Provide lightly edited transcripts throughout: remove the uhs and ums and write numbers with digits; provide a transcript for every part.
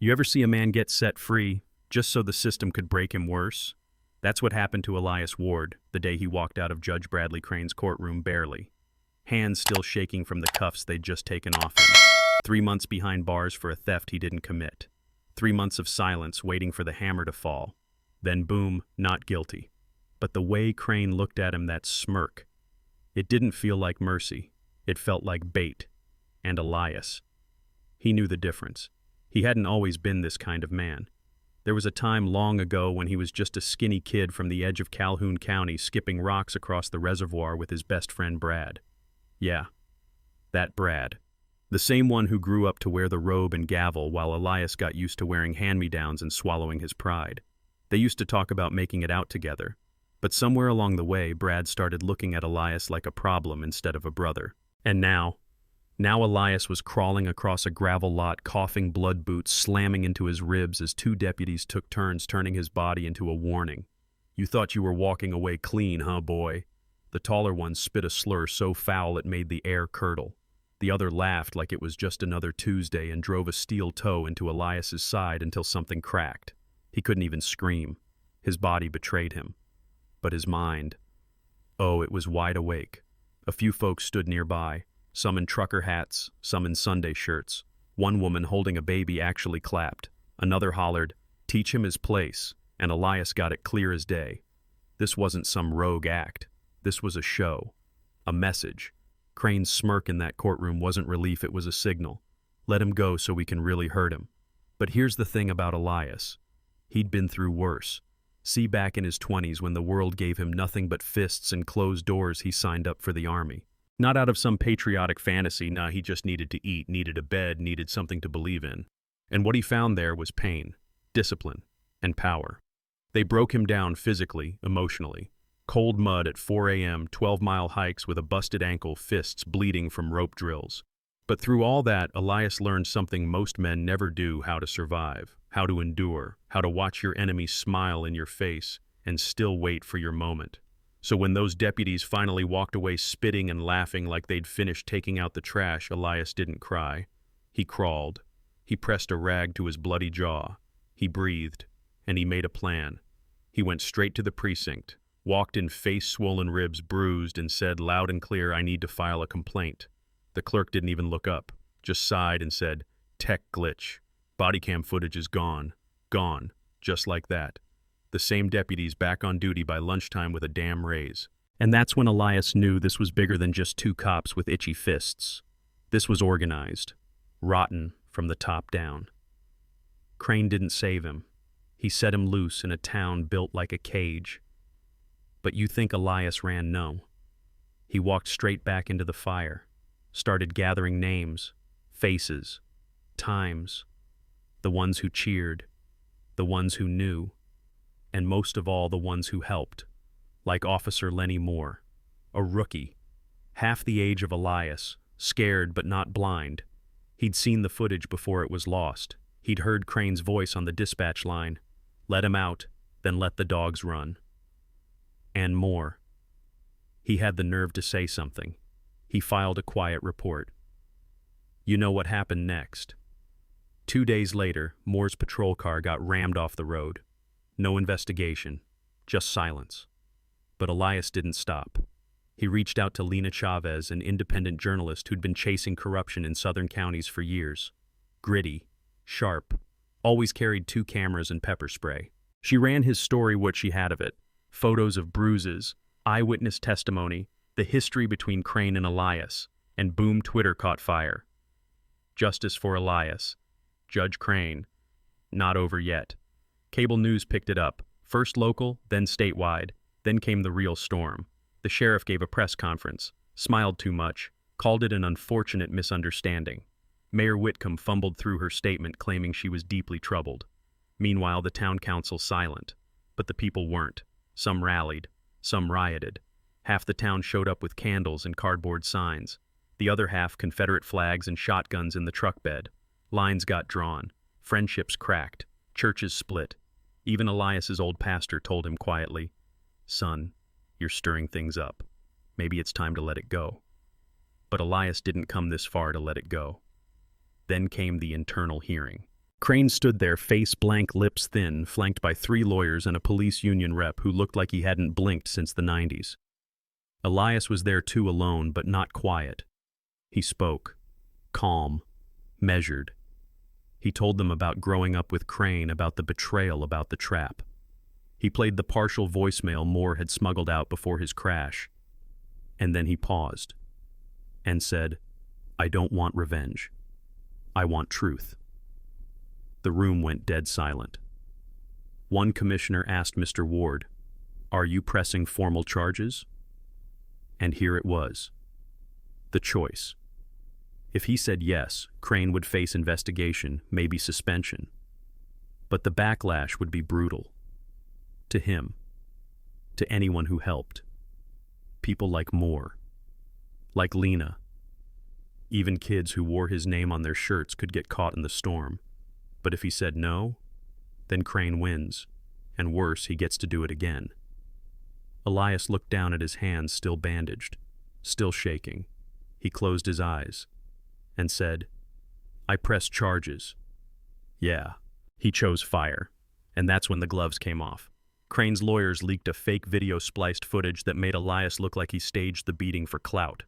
You ever see a man get set free just so the system could break him worse? That's what happened to Elias Ward the day he walked out of Judge Bradley Crane's courtroom barely, hands still shaking from the cuffs they'd just taken off him. 3 months behind bars for a theft he didn't commit. 3 months of silence waiting for the hammer to fall. Then boom, not guilty. But the way Crane looked at him, that smirk, it didn't feel like mercy. It felt like bait. And Elias. He knew the difference. He hadn't always been this kind of man. There was a time long ago when he was just a skinny kid from the edge of Calhoun County skipping rocks across the reservoir with his best friend Brad. Yeah, that Brad. The same one who grew up to wear the robe and gavel while Elias got used to wearing hand-me-downs and swallowing his pride. They used to talk about making it out together. But somewhere along the way, Brad started looking at Elias like a problem instead of a brother. And now Elias was crawling across a gravel lot, coughing blood boots, slamming into his ribs as 2 deputies took turns turning his body into a warning. "You thought you were walking away clean, huh, boy?" The taller one spit a slur so foul it made the air curdle. The other laughed like it was just another Tuesday and drove a steel toe into Elias's side until something cracked. He couldn't even scream. His body betrayed him. But his mind, oh, it was wide awake. A few folks stood nearby, some in trucker hats, some in Sunday shirts. One woman holding a baby actually clapped. Another hollered, "Teach him his place," and Elias got it clear as day. This wasn't some rogue act. This was a show. A message. Crane's smirk in that courtroom wasn't relief, it was a signal. Let him go so we can really hurt him. But here's the thing about Elias. He'd been through worse. See, back in his 20s when the world gave him nothing but fists and closed doors, he signed up for the army. Not out of some patriotic fantasy, nah, he just needed to eat, needed a bed, needed something to believe in. And what he found there was pain, discipline, and power. They broke him down physically, emotionally. Cold mud at 4 a.m., 12-mile hikes with a busted ankle, fists bleeding from rope drills. But through all that, Elias learned something most men never do: how to survive, how to endure, how to watch your enemy smile in your face and still wait for your moment. So when those deputies finally walked away spitting and laughing like they'd finished taking out the trash, Elias didn't cry. He crawled. He pressed a rag to his bloody jaw. He breathed, and he made a plan. He went straight to the precinct, walked in face-swollen ribs bruised, and said loud and clear, "I need to file a complaint." The clerk didn't even look up, just sighed and said, "Tech glitch. Body cam footage is gone. Gone. Just like that." The same deputies back on duty by lunchtime with a damn raise. And that's when Elias knew this was bigger than just 2 cops with itchy fists. This was organized. Rotten from the top down. Crane didn't save him. He set him loose in a town built like a cage. But you think Elias ran? No. He walked straight back into the fire, started gathering names, faces, times, the ones who cheered, the ones who knew, and most of all the ones who helped, like Officer Lenny Moore, a rookie, half the age of Elias, scared but not blind. He'd seen the footage before it was lost. He'd heard Crane's voice on the dispatch line, "Let him out, then let the dogs run." And more. He had the nerve to say something. He filed a quiet report. You know what happened next. 2 days later, Moore's patrol car got rammed off the road. No investigation, just silence. But Elias didn't stop. He reached out to Lena Chavez, an independent journalist who'd been chasing corruption in southern counties for years. Gritty, sharp, always carried 2 cameras and pepper spray. She ran his story what she had of it. Photos of bruises, eyewitness testimony, the history between Crane and Elias, and boom, Twitter caught fire. Justice for Elias. Judge Crane. Not over yet. Cable news picked it up, first local, then statewide. Then came the real storm. The sheriff gave a press conference, smiled too much, called it an unfortunate misunderstanding. Mayor Whitcomb fumbled through her statement, claiming she was deeply troubled. Meanwhile, the town council silent. But the people weren't. Some rallied, some rioted. Half the town showed up with candles and cardboard signs. The other half Confederate flags and shotguns in the truck bed. Lines got drawn. Friendships cracked. Churches split. Even Elias's old pastor told him quietly, "Son, you're stirring things up. Maybe it's time to let it go." But Elias didn't come this far to let it go. Then came the internal hearing. Crane stood there, face blank, lips thin, flanked by 3 lawyers and a police union rep who looked like he hadn't blinked since the 90s. Elias was there too, alone, but not quiet. He spoke. Calm. Measured. He told them about growing up with Crane, about the betrayal, about the trap. He played the partial voicemail Moore had smuggled out before his crash. And then he paused and said, "I don't want revenge. I want truth." The room went dead silent. One commissioner asked Mr. Ward, "Are you pressing formal charges?" And here it was. The choice. If he said yes, Crane would face investigation, maybe suspension. But the backlash would be brutal. To him. To anyone who helped. People like Moore. Like Lena. Even kids who wore his name on their shirts could get caught in the storm. But if he said no, then Crane wins. And worse, he gets to do it again. Elias looked down at his hands, still bandaged, still shaking. He closed his eyes and said, "I press charges." Yeah, he chose fire. And that's when the gloves came off. Crane's lawyers leaked a fake video spliced footage that made Elias look like he staged the beating for clout.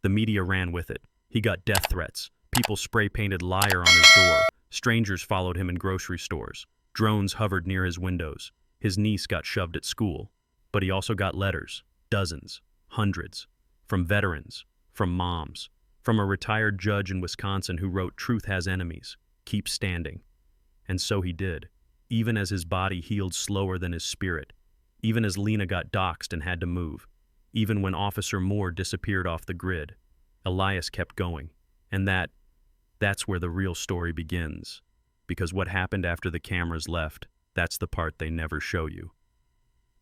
The media ran with it. He got death threats. People spray-painted "liar" on his door. Strangers followed him in grocery stores. Drones hovered near his windows. His niece got shoved at school. But he also got letters, dozens, hundreds, from veterans, from moms, from a retired judge in Wisconsin who wrote, "Truth has enemies. Keep standing." And so he did, even as his body healed slower than his spirit, even as Lena got doxxed and had to move, even when Officer Moore disappeared off the grid. Elias kept going. And that's where the real story begins. Because what happened after the cameras left, that's the part they never show you.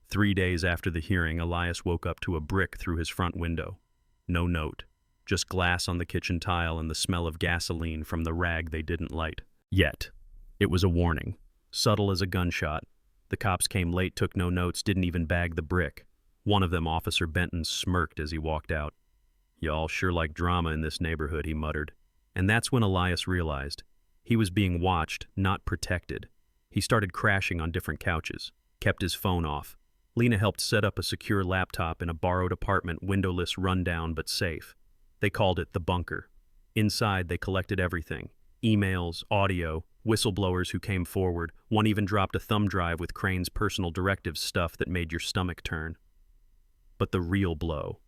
3 days after the hearing, Elias woke up to a brick through his front window. No note, just glass on the kitchen tile and the smell of gasoline from the rag they didn't light. Yet, it was a warning, subtle as a gunshot. The cops came late, took no notes, didn't even bag the brick. One of them, Officer Benton, smirked as he walked out. "Y'all sure like drama in this neighborhood," he muttered. And that's when Elias realized he was being watched, not protected. He started crashing on different couches, kept his phone off. Lena helped set up a secure laptop in a borrowed apartment, windowless, rundown, but safe. They called it the bunker. Inside, they collected everything. Emails, audio, whistleblowers who came forward. One even dropped a thumb drive with Crane's personal directives, stuff that made your stomach turn. But the real blow,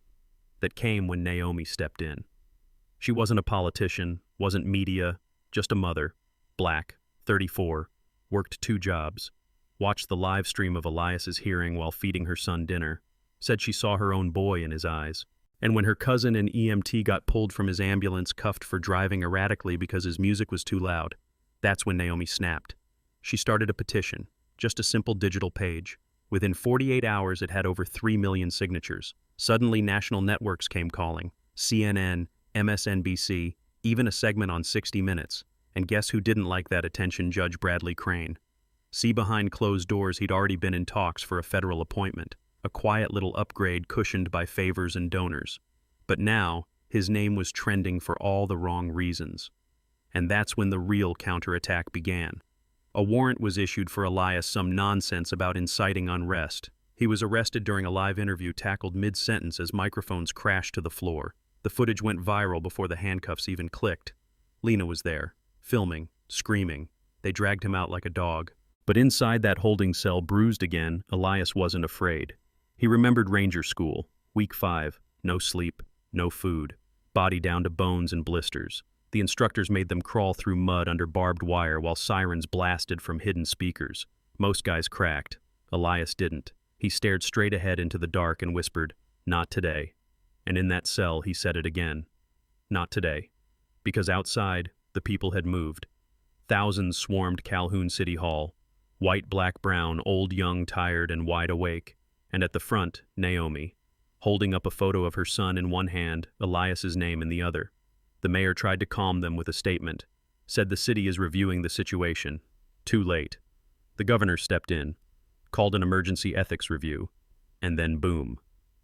that came when Naomi stepped in. She wasn't a politician, wasn't media, just a mother, black, 34, worked 2 jobs, watched the live stream of Elias's hearing while feeding her son dinner, said she saw her own boy in his eyes. And when her cousin and EMT got pulled from his ambulance, cuffed for driving erratically because his music was too loud, that's when Naomi snapped. She started a petition, just a simple digital page. Within 48 hours, it had over 3 million signatures. Suddenly, national networks came calling. CNN, MSNBC, even a segment on 60 Minutes. And guess who didn't like that attention? Judge Bradley Crane. See, behind closed doors, he'd already been in talks for a federal appointment, a quiet little upgrade cushioned by favors and donors. But now, his name was trending for all the wrong reasons. And that's when the real counterattack began. A warrant was issued for Elias, some nonsense about inciting unrest. He was arrested during a live interview, tackled mid-sentence as microphones crashed to the floor. The footage went viral before the handcuffs even clicked. Lena was there, filming, screaming. They dragged him out like a dog. But inside that holding cell, bruised again, Elias wasn't afraid. He remembered Ranger School, week 5, no sleep, no food, body down to bones and blisters. The instructors made them crawl through mud under barbed wire while sirens blasted from hidden speakers. Most guys cracked. Elias didn't. He stared straight ahead into the dark and whispered, "Not today." And in that cell, he said it again. Not today. Because outside, the people had moved. Thousands swarmed Calhoun City Hall. White, black, brown, old, young, tired, and wide awake. And at the front, Naomi, holding up a photo of her son in one hand, Elias's name in the other. The mayor tried to calm them with a statement, said the city is reviewing the situation. Too late. The governor stepped in, called an emergency ethics review, and then boom,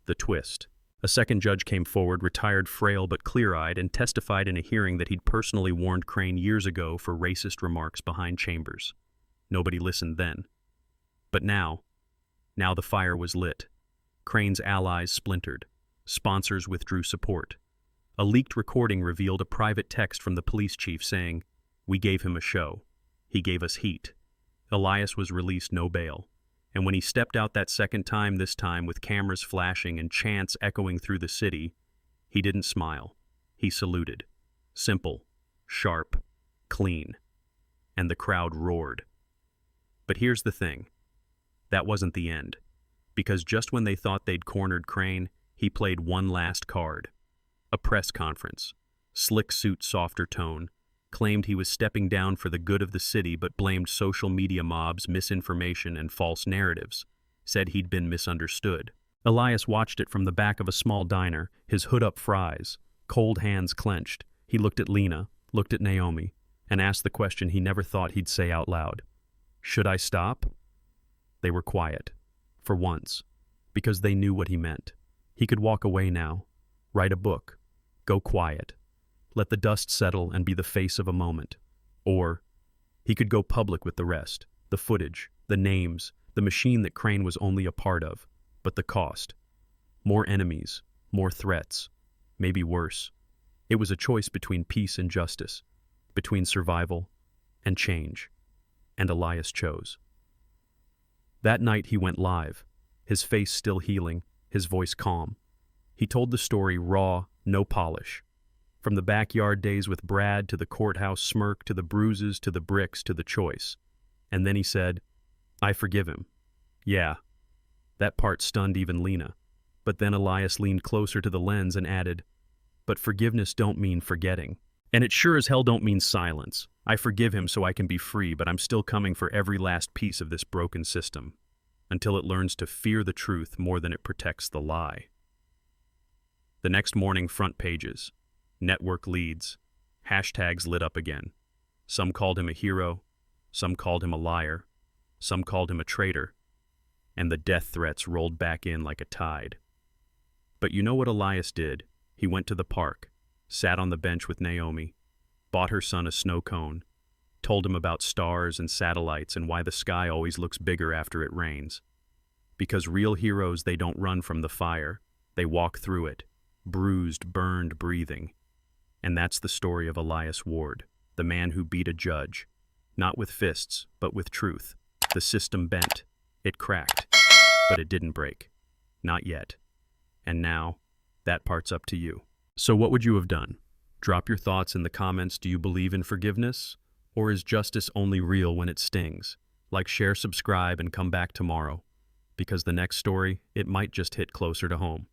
the twist. A second judge came forward, retired, frail but clear-eyed, and testified in a hearing that he'd personally warned Crane years ago for racist remarks behind chambers. Nobody listened then. But now the fire was lit. Crane's allies splintered. Sponsors withdrew support. A leaked recording revealed a private text from the police chief saying, "We gave him a show. He gave us heat." Elias was released no bail. And when he stepped out that second time, this time with cameras flashing and chants echoing through the city, he didn't smile. He saluted. Simple, sharp, clean. And the crowd roared. But here's the thing. That wasn't the end. Because just when they thought they'd cornered Crane, he played one last card. A press conference. Slick suit, softer tone. Claimed he was stepping down for the good of the city but blamed social media mobs, misinformation, and false narratives. Said he'd been misunderstood. Elias watched it from the back of a small diner, his hood up fries, cold hands clenched. He looked at Lena, looked at Naomi, and asked the question he never thought he'd say out loud. Should I stop? They were quiet. For once. Because they knew what he meant. He could walk away now. Write a book. Go quiet. Let the dust settle and be the face of a moment. Or he could go public with the rest, the footage, the names, the machine that Crane was only a part of, but the cost. More enemies, more threats, maybe worse. It was a choice between peace and justice, between survival and change, and Elias chose. That night he went live, his face still healing, his voice calm. He told the story raw, no polish. From the backyard days with Brad to the courthouse smirk to the bruises to the bricks to the choice. And then he said, I forgive him. Yeah. That part stunned even Lena. But then Elias leaned closer to the lens and added, but forgiveness don't mean forgetting. And it sure as hell don't mean silence. I forgive him so I can be free, but I'm still coming for every last piece of this broken system. Until it learns to fear the truth more than it protects the lie. The next morning, front pages. Network leads. Hashtags lit up again. Some called him a hero. Some called him a liar. Some called him a traitor. And the death threats rolled back in like a tide. But you know what Elias did? He went to the park, sat on the bench with Naomi, bought her son a snow cone, told him about stars and satellites and why the sky always looks bigger after it rains. Because real heroes, they don't run from the fire. They walk through it, bruised, burned, breathing. And that's the story of Elias Ward, the man who beat a judge, not with fists, but with truth. The system bent, it cracked, but it didn't break. Not yet. And now, that part's up to you. So what would you have done? Drop your thoughts in the comments. Do you believe in forgiveness? Or is justice only real when it stings? Like, share, subscribe, and come back tomorrow. Because the next story, it might just hit closer to home.